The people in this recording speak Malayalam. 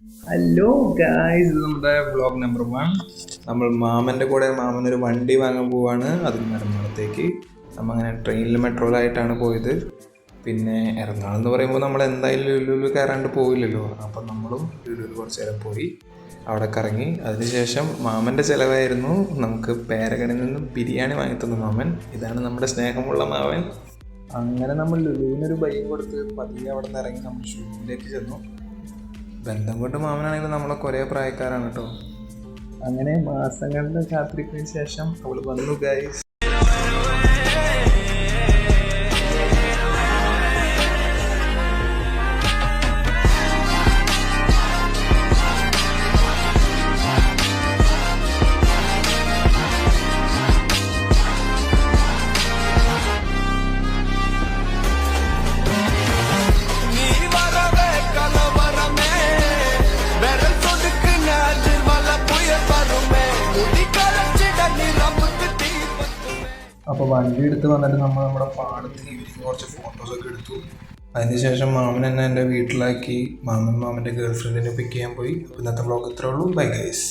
ഹലോ ഗായ്സ്, ഇത് നമ്മുടെ വ്ളോഗ് നമ്പർ 1. നമ്മൾ മാമൻ്റെ കൂടെ മാമനൊരു വണ്ടി വാങ്ങാൻ പോവാണ്. അതിന് എറണാകുളത്തേക്ക് നമ്മൾ അങ്ങനെ ട്രെയിനിൽ മെട്രോയിലായിട്ടാണ് പോയത്. പിന്നെ എറണാകുളം എന്ന് പറയുമ്പോൾ നമ്മൾ എന്തായാലും ലുലുവിൽ കയറാണ്ട് പോവില്ലല്ലോ. അപ്പം നമ്മളും ലുലുവിൽ കുറച്ച് നേരം പോയി അവിടെ കറങ്ങി. അതിനുശേഷം മാമൻ്റെ ചിലവായിരുന്നു. നമുക്ക് പേരകണിൽ നിന്ന് ബിരിയാണി വാങ്ങി തന്നു മാമൻ. ഇതാണ് നമ്മുടെ സ്നേഹമുള്ള മാമൻ. അങ്ങനെ നമ്മൾ ലുലുവിനൊരു ബൈക്ക് കൊടുത്ത് പതിയെ അവിടെ നിന്ന് ഇറങ്ങി നമ്മൾ ഷൂട്ടിലേക്ക് ചെന്നു. ബന്ധം കൊണ്ട് മാമനാണെങ്കിൽ നമ്മളെ കുറേ പ്രായക്കാരാണ് കേട്ടോ. അങ്ങനെ മാസങ്ങളുടെ കാത്തിരിപ്പിന് ശേഷം അവൾ വന്നു ഗൈസ്. അപ്പോൾ വണ്ടി എടുത്ത് വന്നിട്ട് നമ്മൾ നമ്മുടെ പാടത്ത് ഈവനിങ് കുറച്ച് ഫോട്ടോസൊക്കെ എടുത്തു. അതിനുശേഷം മാമൻ എന്നെ എൻ്റെ വീട്ടിലാക്കി. മാമൻ്റെ ഗേൾ ഫ്രണ്ടിനെ പിക്ക് ചെയ്യാൻ പോയി. ഇന്നത്തെ വ്ളോഗ് ഇത്രേ ഉള്ളൂ. Bye guys.